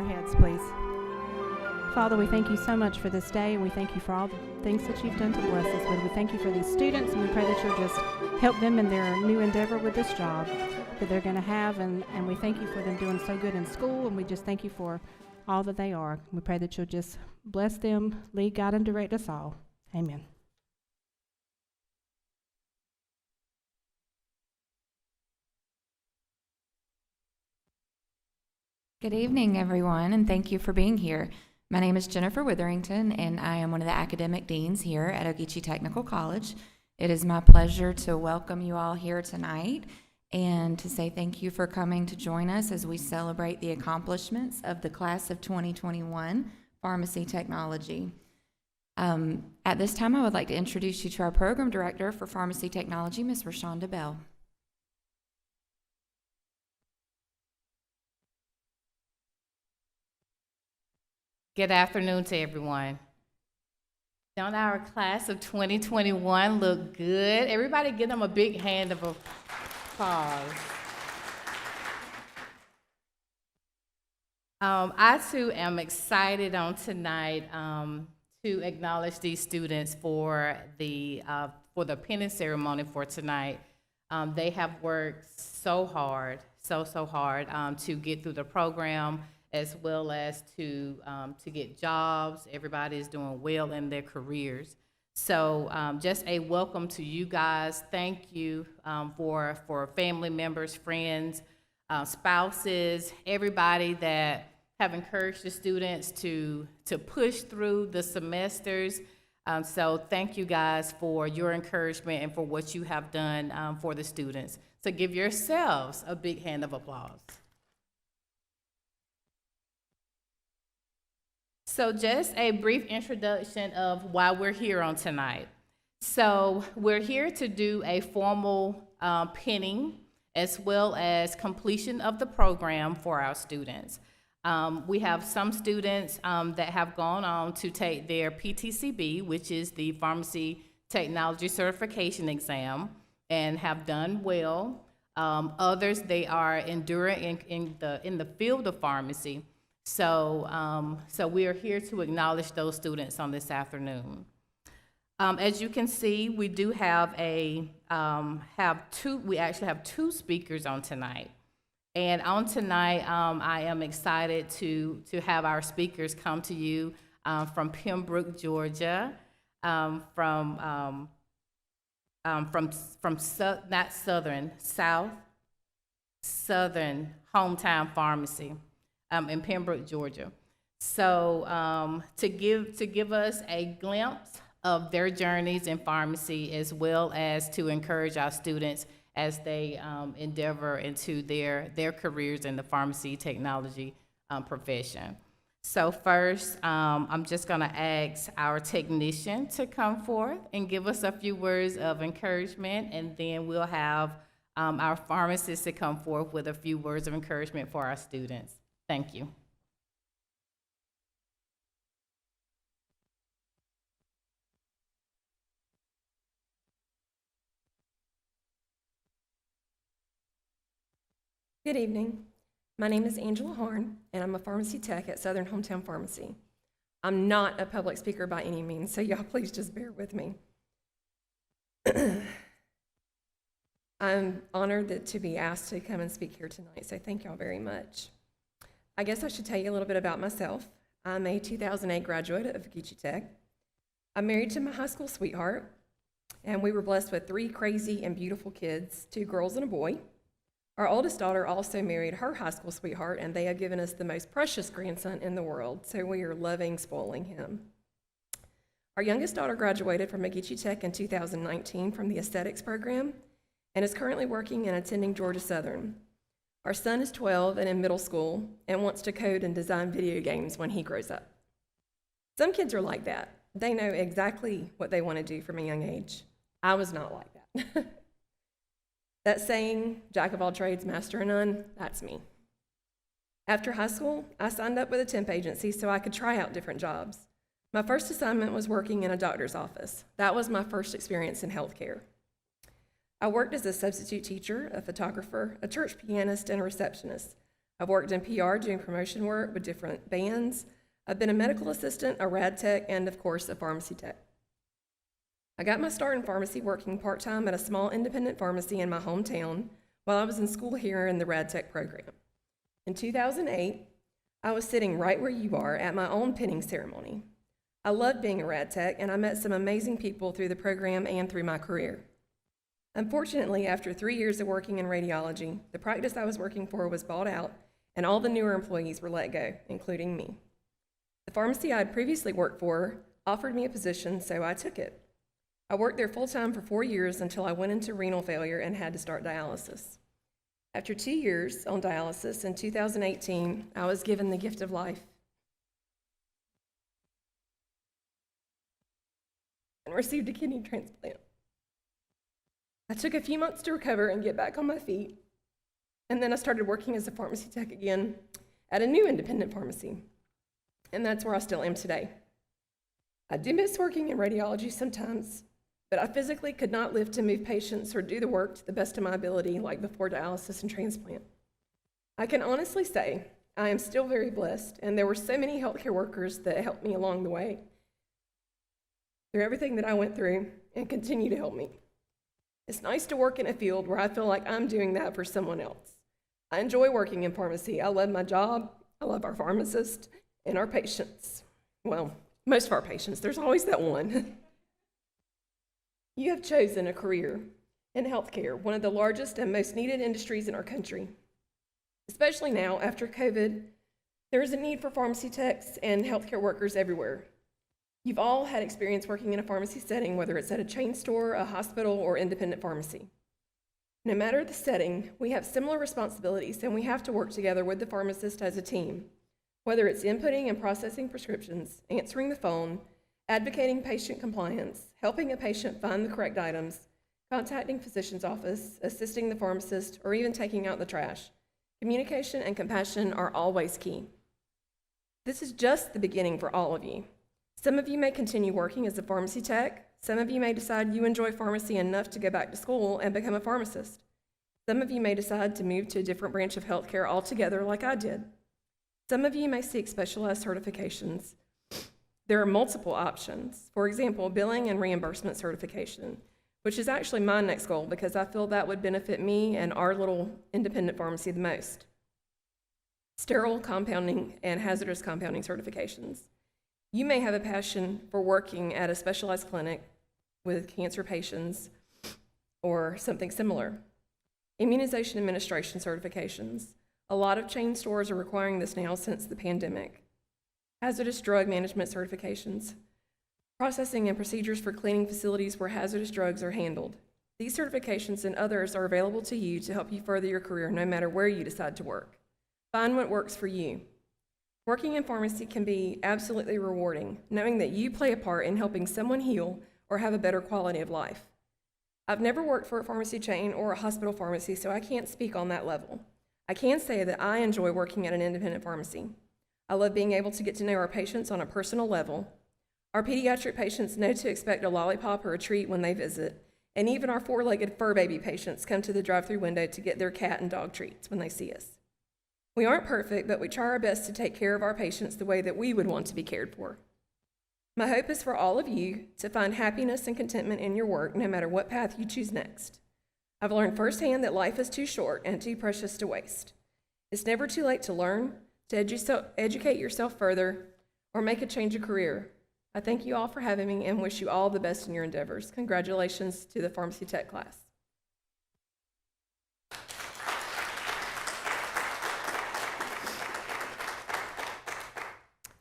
heads, please. Father, we thank you so much for this day, and we thank you for all the things that you've done to bless us with. We thank you for these students, and we pray that you'll just help them in their new endeavor with this job that they're going to have, and we thank you for them doing so good in school, and we just thank you for all that they are. We pray that you'll just bless them, lead, guide, and direct us all. Amen. Good evening, everyone, and thank you for being here. My name is Jennifer Witherington, and I am one of the academic deans here at Ogeechee Technical College. It is my pleasure to welcome you all here tonight and to say thank you for coming to join us as we celebrate the accomplishments of the class of 2021 Pharmacy Technology. At this time, I would like to introduce you to our program director for Pharmacy Technology, Ms. Rashonda Bell. Good afternoon to everyone. Don't our class of 2021 look good? Everybody give them a big hand of applause. I too am excited on tonight to acknowledge these students for the Pinnnig ceremony for tonight. They have worked so hard, so hard to get through the program, as well as to get jobs. Everybody is doing well in their careers. So just a welcome to you guys. Thank you for family members, friends, spouses, everybody that have encouraged the students to push through the semesters. So thank you guys for your encouragement and for what you have done for the students. So give yourselves a big hand of applause. So just a brief introduction of why we're here on tonight. So we're here to do a formal pinning as well as completion of the program for our students. We have some students that have gone on to take their PTCB, which is the Pharmacy Technology Certification Exam, and have done well. Others, they are enduring in the field of pharmacy. So we are here to acknowledge those students on this afternoon. As you can see, we do have we actually have two speakers on tonight. And on tonight, I am excited to have our speakers come to you from Pembroke, Georgia, South Southern Hometown Pharmacy. In Pembroke, Georgia. So to give us a glimpse of their journeys in pharmacy, as well as to encourage our students as they endeavor into their careers in the pharmacy technology profession. So first, I'm just gonna ask our technician to come forth and give us a few words of encouragement, and then we'll have our pharmacist to come forth with a few words of encouragement for our students. Thank you. Good evening. My name is Angela Horn, and I'm a pharmacy tech at Southern Hometown Pharmacy. I'm not a public speaker by any means, so y'all please just bear with me. I'm honored to be asked to come and speak here tonight, so thank y'all very much. I guess I should tell you a little bit about myself. I'm a 2008 graduate of Ogeechee Tech. I'm married to my high school sweetheart, and we were blessed with 3 crazy and beautiful kids, 2 girls and a boy. Our oldest daughter also married her high school sweetheart, and they have given us the most precious grandson in the world, so we are loving spoiling him. Our youngest daughter graduated from Ogeechee Tech in 2019 from the aesthetics program and is currently working and attending Georgia Southern. Our son is 12 and in middle school and wants to code and design video games when he grows up. Some kids are like that. They know exactly what they want to do from a young age. I was not like that. That saying, jack of all trades, master of none, that's me. After high school, I signed up with a temp agency so I could try out different jobs. My first assignment was working in a doctor's office. That was my first experience in healthcare. I worked as a substitute teacher, a photographer, a church pianist, and a receptionist. I've worked in PR doing promotion work with different bands. I've been a medical assistant, a rad tech, and of course, a pharmacy tech. I got my start in pharmacy working part-time at a small independent pharmacy in my hometown while I was in school here in the rad tech program. In 2008, I was sitting right where you are at my own pinning ceremony. I loved being a rad tech, and I met some amazing people through the program and through my career. Unfortunately, after 3 years of working in radiology, the practice I was working for was bought out, and all the newer employees were let go, including me. The pharmacy I had previously worked for offered me a position, so I took it. I worked there full-time for 4 years until I went into renal failure and had to start dialysis. After 2 years on dialysis in 2018, I was given the gift of life and received a kidney transplant. I took a few months to recover and get back on my feet, and then I started working as a pharmacy tech again at a new independent pharmacy, and that's where I still am today. I do miss working in radiology sometimes, but I physically could not lift to move patients or do the work to the best of my ability like before dialysis and transplant. I can honestly say I am still very blessed, and there were so many healthcare workers that helped me along the way through everything that I went through and continue to help me. It's nice to work in a field where I feel like I'm doing that for someone else. I enjoy working in pharmacy. I love my job. I love our pharmacists and our patients. Well, most of our patients. There's always that one. You have chosen a career in healthcare, one of the largest and most needed industries in our country. Especially now, after COVID, there is a need for pharmacy techs and healthcare workers everywhere. You've all had experience working in a pharmacy setting, whether it's at a chain store, a hospital, or independent pharmacy. No matter the setting, we have similar responsibilities, and we have to work together with the pharmacist as a team, whether it's inputting and processing prescriptions, answering the phone, advocating patient compliance, helping a patient find the correct items, contacting physician's office, assisting the pharmacist, or even taking out the trash. Communication and compassion are always key. This is just the beginning for all of you. Some of you may continue working as a pharmacy tech. Some of you may decide you enjoy pharmacy enough to go back to school and become a pharmacist. Some of you may decide to move to a different branch of healthcare altogether like I did. Some of you may seek specialized certifications. There are multiple options. For example, billing and reimbursement certification, which is actually my next goal because I feel that would benefit me and our little independent pharmacy the most. Sterile compounding and hazardous compounding certifications. You may have a passion for working at a specialized clinic with cancer patients or something similar. Immunization administration certifications. A lot of chain stores are requiring this now since the pandemic. Hazardous drug management certifications. Processing and procedures for cleaning facilities where hazardous drugs are handled. These certifications and others are available to you to help you further your career no matter where you decide to work. Find what works for you. Working in pharmacy can be absolutely rewarding, knowing that you play a part in helping someone heal or have a better quality of life. I've never worked for a pharmacy chain or a hospital pharmacy, so I can't speak on that level. I can say that I enjoy working at an independent pharmacy. I love being able to get to know our patients on a personal level. Our pediatric patients know to expect a lollipop or a treat when they visit, and even our four-legged fur baby patients come to the drive-through window to get their cat and dog treats when they see us. We aren't perfect, but we try our best to take care of our patients the way that we would want to be cared for. My hope is for all of you to find happiness and contentment in your work, no matter what path you choose next. I've learned firsthand that life is too short and too precious to waste. It's never too late to learn, to educate yourself further, or make a change of career. I thank you all for having me and wish you all the best in your endeavors. Congratulations to the Pharmacy Tech class.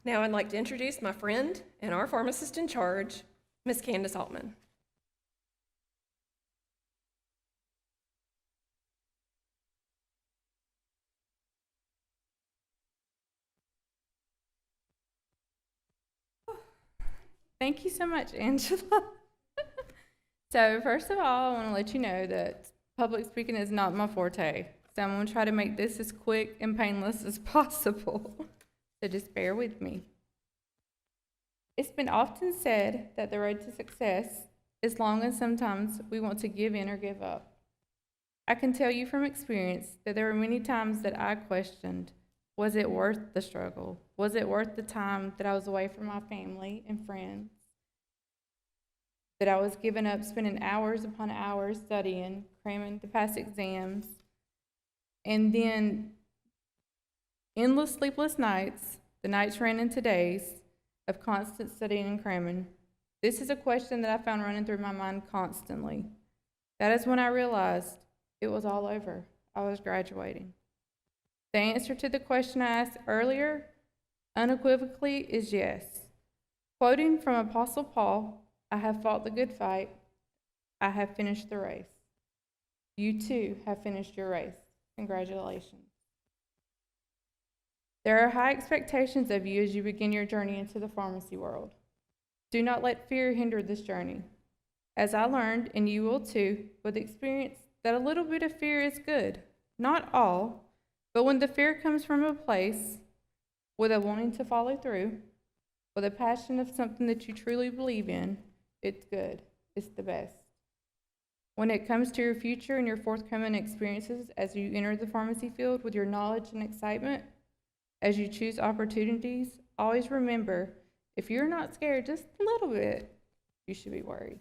Now I'd like to introduce my friend and our pharmacist in charge, Ms. Candice Altman. Thank you so much, Angela. So first of all, I want to let you know that public speaking is not my forte. So I'm going to try to make this as quick and painless as possible. So just bear with me. It's been often said that the road to success is long and sometimes we want to give in or give up. I can tell you from experience that there were many times that I questioned, was it worth the struggle? Was it worth the time that I was away from my family and friends? That I was giving up spending hours upon hours studying, cramming to pass exams, and then endless sleepless nights, the nights ran into days of constant studying and cramming. This is a question that I found running through my mind constantly. That is when I realized it was all over. I was graduating. The answer to the question I asked earlier, unequivocally, is yes. Quoting from Apostle Paul, I have fought the good fight. I have finished the race. You too have finished your race. Congratulations. There are high expectations of you as you begin your journey into the pharmacy world. Do not let fear hinder this journey. As I learned, and you will too, with experience, that a little bit of fear is good. Not all, but when the fear comes from a place with a wanting to follow through, with a passion of something that you truly believe in, it's good. It's the best. When it comes to your future and your forthcoming experiences as you enter the pharmacy field with your knowledge and excitement, as you choose opportunities, always remember, if you're not scared just a little bit, you should be worried.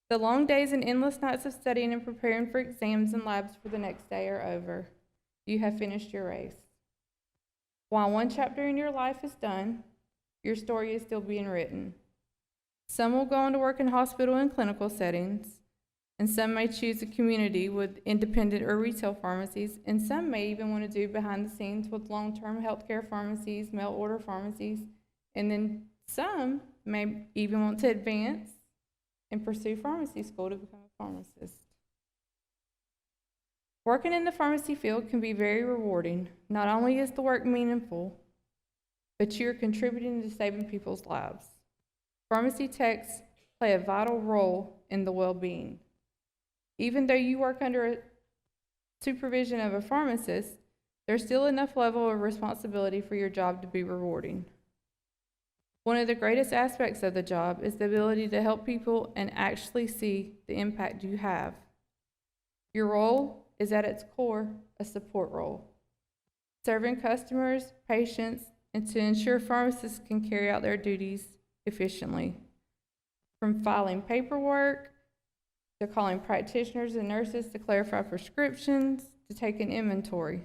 The long days and endless nights of studying and preparing for exams and labs for the next day are over. You have finished your race. While one chapter in your life is done, your story is still being written. Some will go on to work in hospital and clinical settings, and some may choose a community with independent or retail pharmacies, and some may even want to do behind the scenes with long-term healthcare pharmacies, mail order pharmacies, and then some may even want to advance and pursue pharmacy school to become a pharmacist. Working in the pharmacy field can be very rewarding. Not only is the work meaningful, but you're contributing to saving people's lives. Pharmacy techs play a vital role in the well-being. Even though you work under a supervision of a pharmacist, there's still enough level of responsibility for your job to be rewarding. One of the greatest aspects of the job is the ability to help people and actually see the impact you have. Your role is at its core a support role, serving customers, patients, and to ensure pharmacists can carry out their duties efficiently. From filing paperwork, to calling practitioners and nurses to clarify prescriptions, to taking inventory.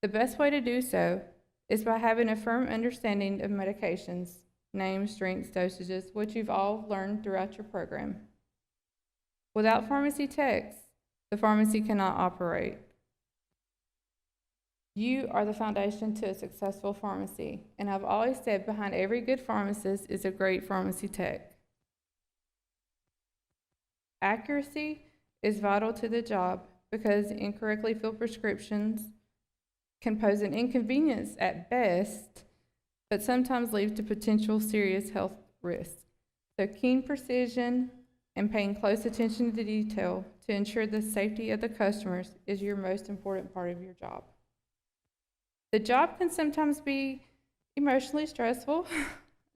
The best way to do so is by having a firm understanding of medications, names, strengths, dosages, which you've all learned throughout your program. Without pharmacy techs, the pharmacy cannot operate. You are the foundation to a successful pharmacy, and I've always said behind every good pharmacist is a great pharmacy tech. Accuracy is vital to the job because incorrectly filled prescriptions can pose an inconvenience at best, but sometimes lead to potential serious health risks. So keen precision and paying close attention to detail to ensure the safety of the customers is your most important part of your job. The job can sometimes be emotionally stressful.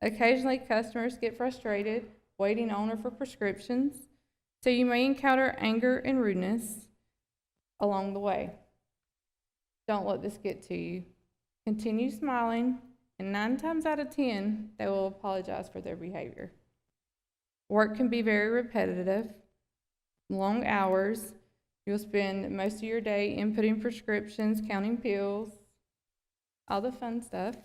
Occasionally, customers get frustrated waiting on or for prescriptions, so you may encounter anger and rudeness along the way. Don't let this get to you. Continue smiling, and 9 times out of 10, they will apologize for their behavior. Work can be very repetitive, long hours. You'll spend most of your day inputting prescriptions, counting pills, all the fun stuff.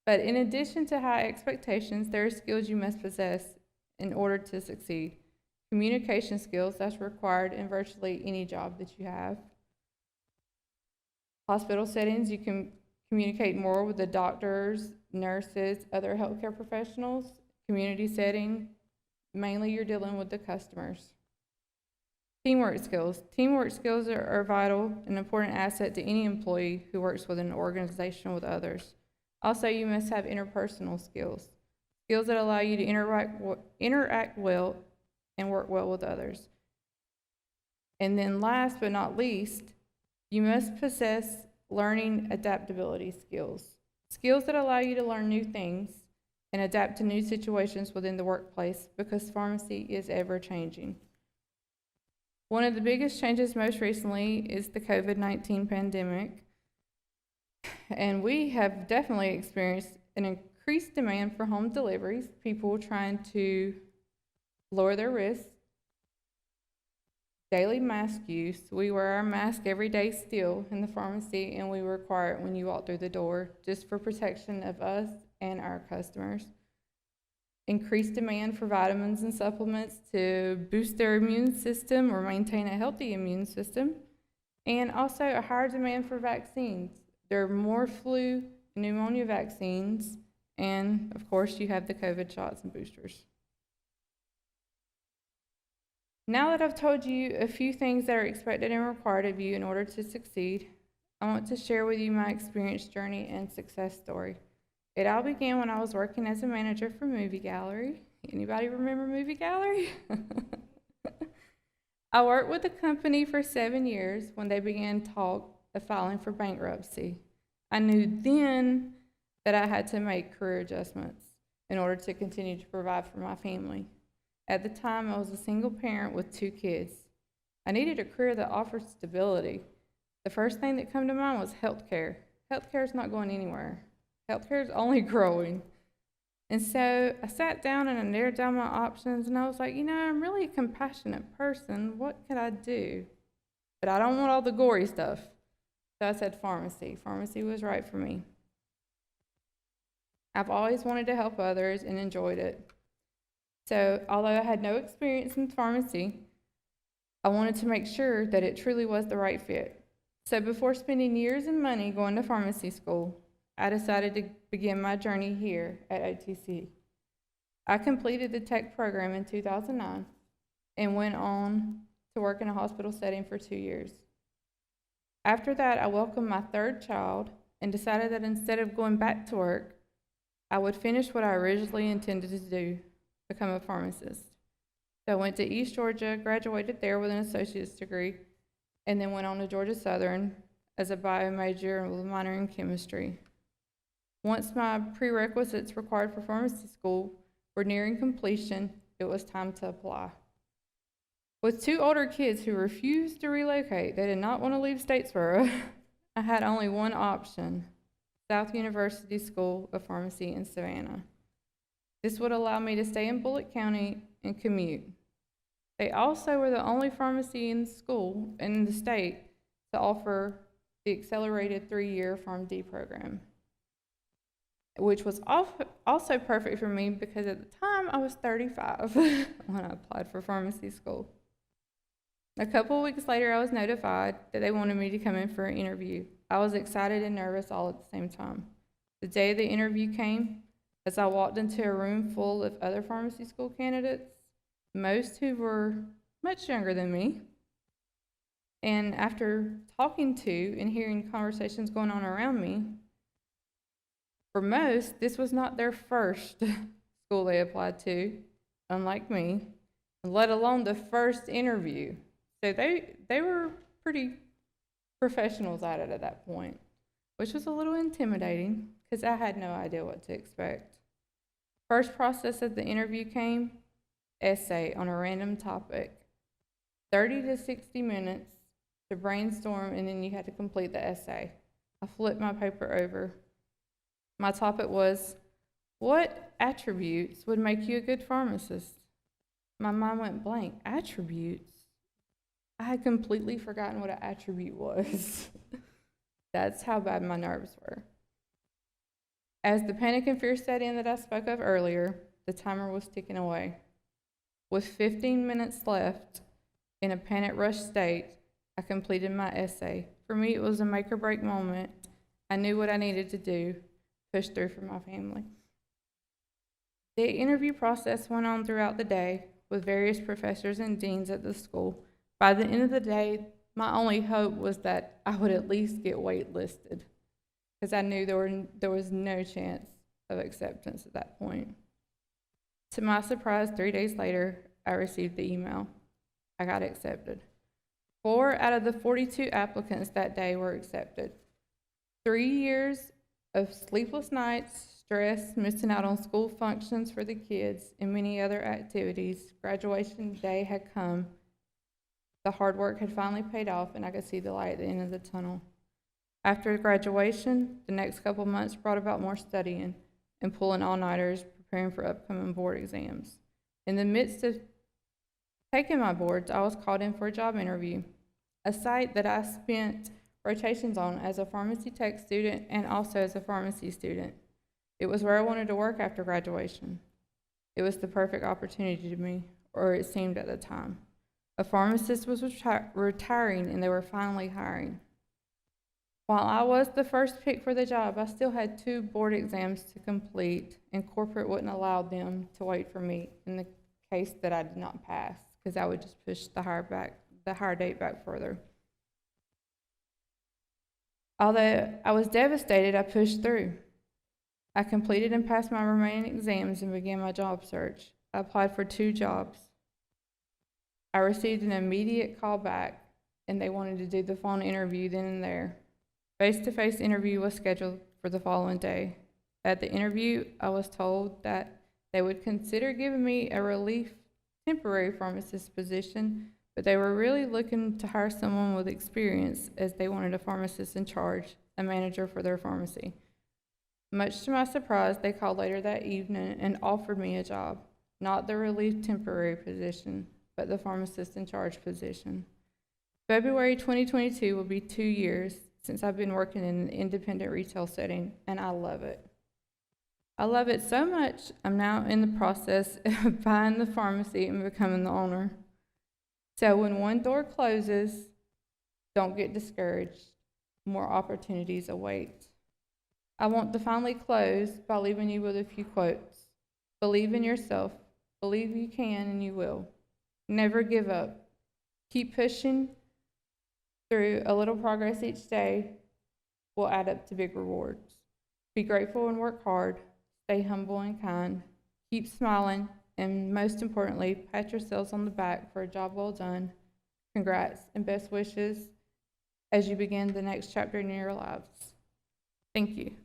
But in addition to high expectations, there are skills you must possess in order to succeed. Communication skills, that's required in virtually any job that you have. Hospital settings, you can communicate more with the doctors, nurses, other healthcare professionals. Community setting, mainly you're dealing with the customers. Teamwork skills. Teamwork skills are vital and important asset to any employee who works with an organization with others. Also, you must have interpersonal skills. Skills that allow you to interact well and work well with others. And then last but not least, you must possess learning adaptability skills. Skills that allow you to learn new things and adapt to new situations within the workplace because pharmacy is ever changing. One of the biggest changes most recently is the COVID-19 pandemic, and we have definitely experienced an increased demand for home deliveries, people trying to lower their risk, daily mask use. We wear our mask every day still in the pharmacy, and we require it when you walk through the door, just for protection of us and our customers. Increased demand for vitamins and supplements to boost their immune system or maintain a healthy immune system, and also a higher demand for vaccines. There are more flu, pneumonia vaccines, and of course you have the COVID shots and boosters. Now that I've told you a few things that are expected and required of you in order to succeed, I want to share with you my experience journey and success story. It all began when I was working as a manager for Movie Gallery. Anybody remember Movie Gallery? I worked with the company for 7 years when they began talk of filing for bankruptcy. I knew then that I had to make career adjustments in order to continue to provide for my family. At the time, I was a single parent with 2 kids. I needed a career that offered stability. The first thing that came to mind was healthcare. Healthcare is not going anywhere. Healthcare is only growing. And so I sat down and I narrowed down my options, and I was like, I'm really a compassionate person. What could I do? But I don't want all the gory stuff. So I said pharmacy. Pharmacy was right for me. I've always wanted to help others and enjoyed it. So although I had no experience in pharmacy, I wanted to make sure that it truly was the right fit. So before spending years and money going to pharmacy school, I decided to begin my journey here at OTC. I completed the tech program in 2009 and went on to work in a hospital setting for 2 years. After that, I welcomed my 3rd child and decided that instead of going back to work, I would finish what I originally intended to do, become a pharmacist. So I went to East Georgia, graduated there with an associate's degree, and then went on to Georgia Southern as a bio major with a minor in chemistry. Once my prerequisites required for pharmacy school were nearing completion, it was time to apply. With 2 older kids who refused to relocate, they did not want to leave Statesboro, I had only one option: South University School of Pharmacy in Savannah. This would allow me to stay in Bullitt County and commute. They also were the only pharmacy in the school in the state to offer the accelerated 3-year PharmD program, which was also perfect for me because at the time I was 35 when I applied for pharmacy school. A couple of weeks later, I was notified that they wanted me to come in for an interview. I was excited and nervous all at the same time. The day the interview came, as I walked into a room full of other pharmacy school candidates, most who were much younger than me, and after talking to and hearing conversations going on around me, for most, this was not their first school they applied to, unlike me, let alone the first interview. So they were pretty professionals at it at that point, which was a little intimidating because I had no idea what to expect. First process of the interview came, essay on a random topic, 30 to 60 minutes to brainstorm, and then you had to complete the essay. I flipped my paper over. My topic was, what attributes would make you a good pharmacist? My mind went blank. Attributes? I had completely forgotten what an attribute was. That's how bad my nerves were. As the panic and fear set in that I spoke of earlier, the timer was ticking away. With 15 minutes left, in a panic rush state, I completed my essay. For me, it was a make or break moment. I knew what I needed to do, push through for my family. The interview process went on throughout the day with various professors and deans at the school. By the end of the day, my only hope was that I would at least get waitlisted, because I knew there was no chance of acceptance at that point. To my surprise, 3 days later, I received the email. I got accepted. 4 out of the 42 applicants that day were accepted. 3 years of sleepless nights, stress, missing out on school functions for the kids, and many other activities, graduation day had come, The hard work had finally paid off, and I could see the light at the end of the tunnel. After graduation, the next couple months brought about more studying and pulling all-nighters, preparing for upcoming board exams. In the midst of taking my boards, I was called in for a job interview, a site that I spent rotations on as a pharmacy tech student and also as a pharmacy student. It was where I wanted to work after graduation. It was the perfect opportunity to me, or it seemed at the time. A pharmacist was retiring, and they were finally hiring. While I was the first pick for the job, I still had 2 board exams to complete, and corporate wouldn't allow them to wait for me in the case that I did not pass, because I would just push the hire date back further. Although I was devastated, I pushed through. I completed and passed my remaining exams and began my job search. I applied for 2 jobs. I received an immediate call back, and they wanted to do the phone interview then and there. Face-to-face interview was scheduled for the following day. At the interview, I was told that they would consider giving me a relief temporary pharmacist position, but they were really looking to hire someone with experience, as they wanted a pharmacist in charge, a manager for their pharmacy. Much to my surprise, they called later that evening and offered me a job, not the relief temporary position, but the pharmacist in charge position. February 2022 will be 2 years since I've been working in an independent retail setting, and I love it. I love it so much, I'm now in the process of buying the pharmacy and becoming the owner. So when one door closes, don't get discouraged. More opportunities await. I want to finally close by leaving you with a few quotes. Believe in yourself. Believe you can and you will. Never give up. Keep pushing through. A little progress each day will add up to big rewards. Be grateful and work hard. Stay humble and kind. Keep smiling. And most importantly, pat yourselves on the back for a job well done. Congrats and best wishes as you begin the next chapter in your lives. Thank you.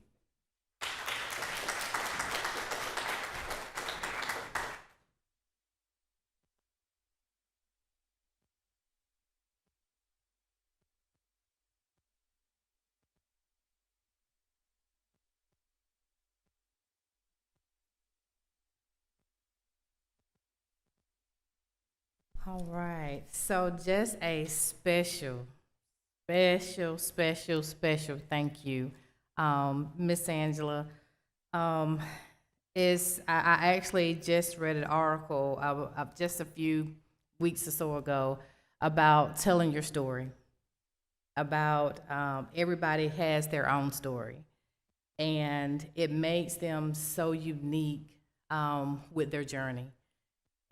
All right, so just a special thank you, Miss Angela. I actually just read an article of just a few weeks or so ago about telling your story, about everybody has their own story, and it makes them so unique with their journey.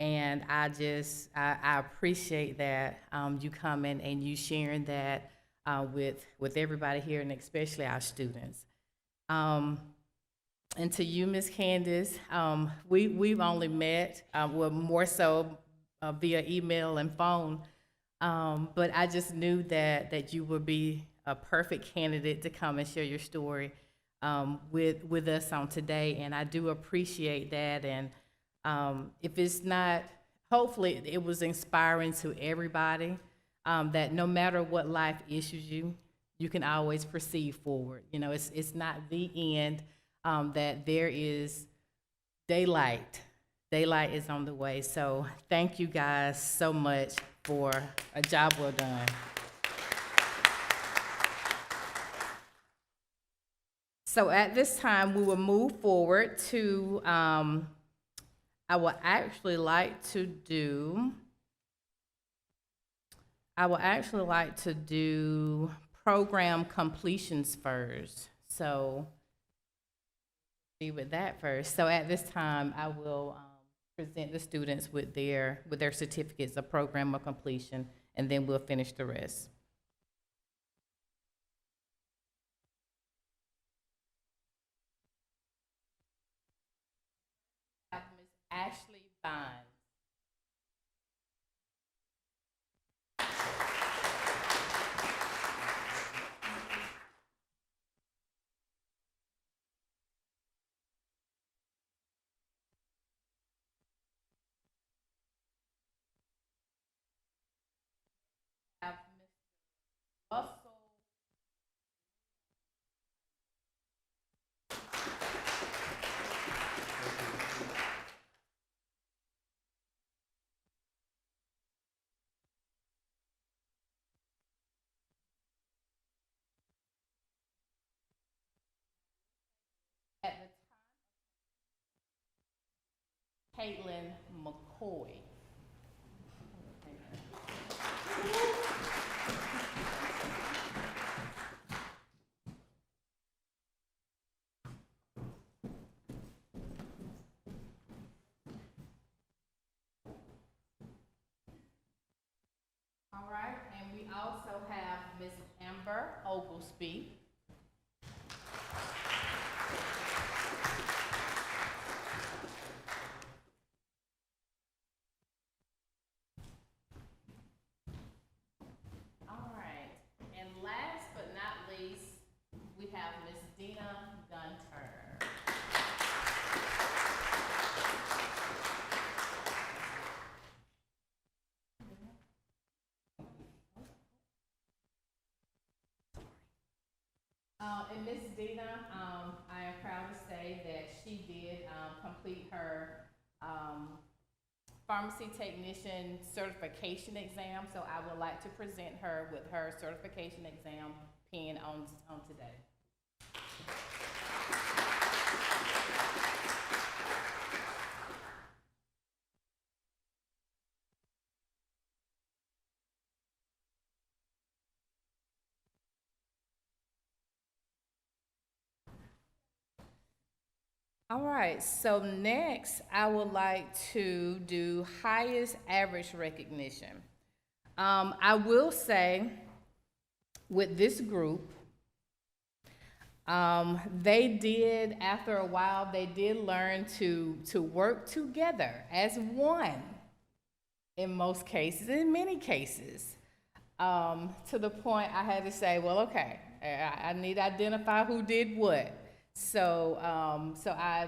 And I appreciate that you coming and you sharing that with everybody here, and especially our students. And to you, Miss Candice, we've only met, well, more so via email and phone, but I just knew that you would be a perfect candidate to come and share your story with us on today, and I do appreciate that. And if it's not, hopefully it was inspiring to everybody, that no matter what life issues you can always proceed forward. You know, it's not the end, that there is daylight. Daylight is on the way. So thank you guys so much for a job well done. So at this time, we will move forward to, I would actually like to do program completions first. So be with that first. So at this time, I will present the students with their certificates of program of completion, and then we'll finish the rest. Ms. Ashley Vine. Russell. At the time, Caitlin McCoy. All right, and we also have Miss Amber Oglesby. All right, and last but not least, we have Miss Dina Gunter. And Miss Dina, I am proud to say that she did complete her pharmacy technician certification exam. So I would like to present her with her certification exam pin on today. All right, so next I would like to do highest average recognition. I will say with this group, they did, after a while, they did learn to work together as one in most cases, in many cases. To the point I had to say, well, okay, I need to identify who did what. So I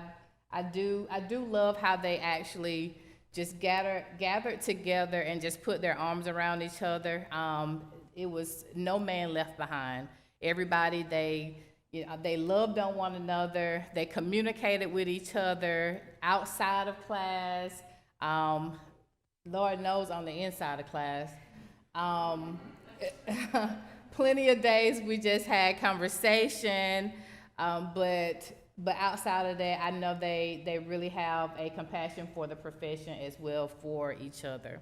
do love how they actually just gathered together and just put their arms around each other. It was no man left behind. Everybody, they loved on one another. They communicated with each other outside of class. Lord knows on the inside of class. Plenty of days we just had conversation, but outside of that, I know they really have a compassion for the profession as well for each other.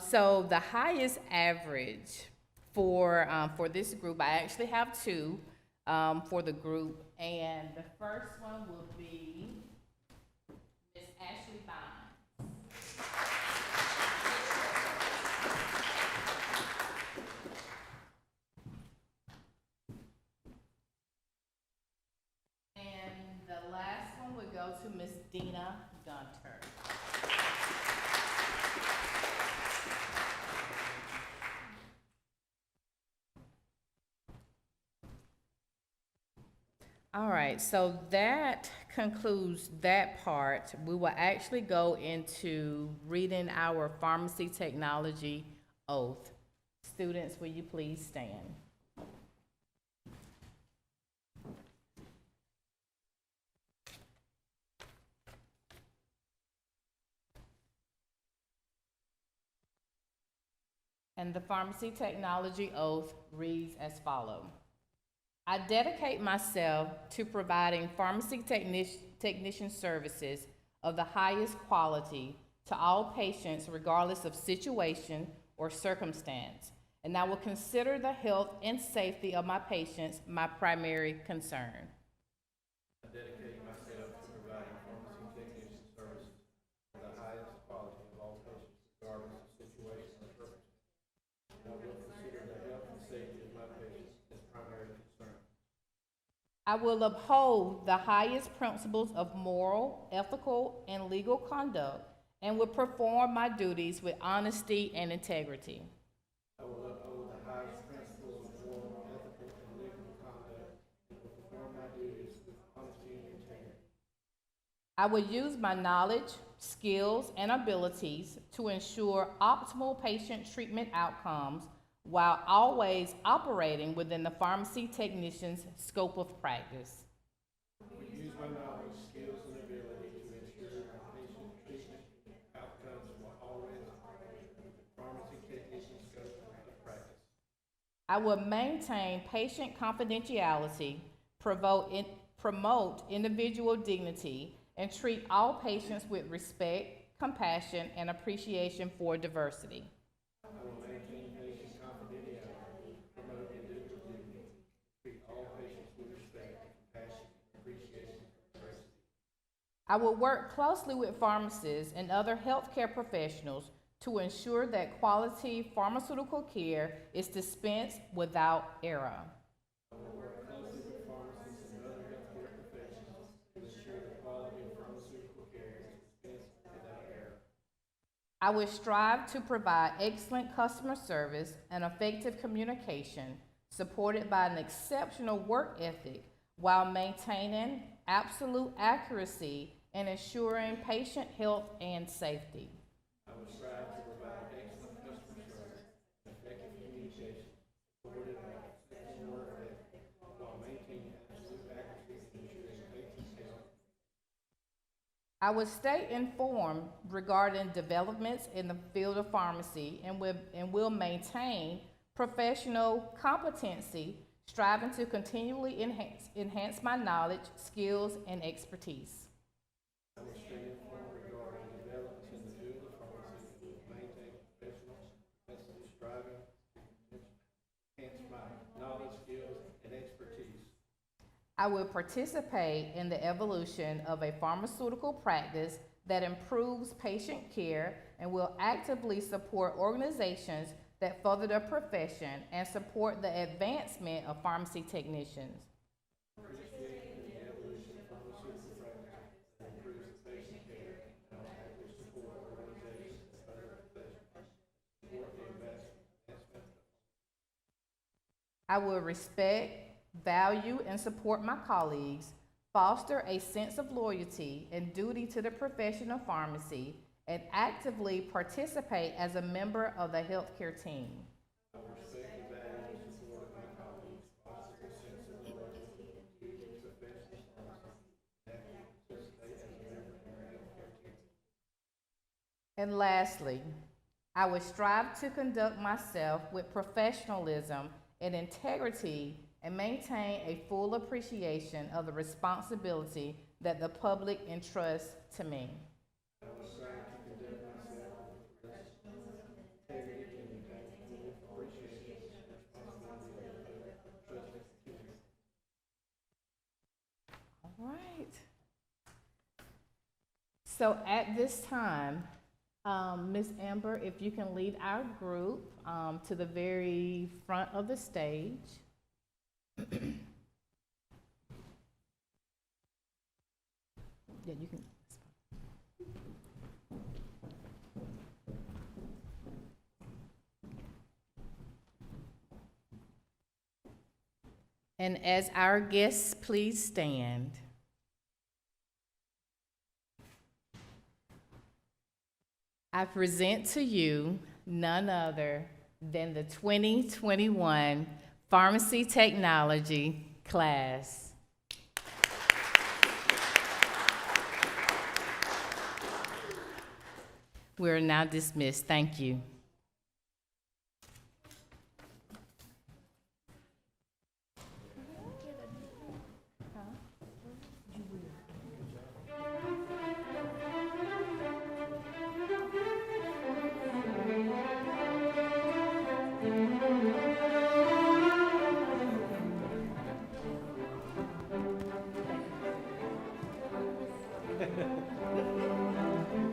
So the highest average for this group, I actually have two for the group, and the first one will be Miss Ashley Bond. And the last one would go to Miss Dina Gunter. All right, so that concludes that part. We will actually go into reading our pharmacy technology oath. Students, will you please stand? And the pharmacy technology oath reads as follows. I dedicate myself to providing pharmacy technician services of the highest quality to all patients regardless of situation or circumstance, and I will consider the health and safety of my patients my primary concern. I dedicate myself to providing pharmacy technician services of the highest quality of all patients regardless of situation or circumstance. And I will consider the health and safety of my patients as primary concern. I will uphold the highest principles of moral, ethical, and legal conduct, and will perform my duties with honesty and integrity. I will uphold the highest principles of moral, ethical, and legal conduct, and will perform my duties with honesty and integrity. I will use my knowledge, skills, and abilities to ensure optimal patient treatment outcomes while always operating within the pharmacy technician's scope of practice. We use my knowledge, skills, and ability to ensure patient treatment outcomes while always the pharmacy technician's scope of practice. I will maintain patient confidentiality, promote individual dignity, and treat all patients with respect, compassion, and appreciation for diversity. I will maintain patient confidentiality, promote individual dignity, treat all patients with respect, compassion, and appreciation for diversity. I will work closely with pharmacists and other healthcare professionals to ensure that quality pharmaceutical care is dispensed without error. I will work closely with pharmacists and other healthcare professionals to ensure the quality of pharmaceutical care is dispensed without error. I will strive to provide excellent customer service and effective communication supported by an exceptional work ethic while maintaining absolute accuracy and ensuring patient health and safety. I will strive to provide excellent customer service and effective communication supported by exceptional work ethic while maintaining absolute accuracy and ensuring patient health. I will stay informed regarding developments in the field of pharmacy and will maintain professional competency, striving to continually enhance my knowledge, skills, and expertise. I will stay informed regarding developments in the field of pharmacy and will maintain professional capacity, striving to enhance my knowledge, skills, and expertise. I will participate in the evolution of a pharmaceutical practice that improves patient care and will actively support organizations that further the profession and support the advancement of pharmacy technicians. Appreciate the evolution of pharmaceutical practice that improves patient care and will actively support organizations and other professionals that support the advancement of. I will respect, value, and support my colleagues, foster a sense of loyalty and duty to the profession of pharmacy, and actively participate as a member of the healthcare team. I will respect the value and support of my colleagues, foster a sense of loyalty and duty to the profession of pharmacy, and actively participate as a member of our healthcare team. And lastly, I will strive to conduct myself with professionalism and integrity and maintain a full appreciation of the responsibility that the public entrusts to me. I will strive to conduct myself with integrity and maintain full appreciation and responsibility of the public trusted to me. All right. So at this time, Ms. Amber, if you can lead our group to the very front of the stage. Yeah, you can. And as our guests, please stand. I present to you none other than the 2021 Pharmacy Technology class. We are now dismissed. Thank you.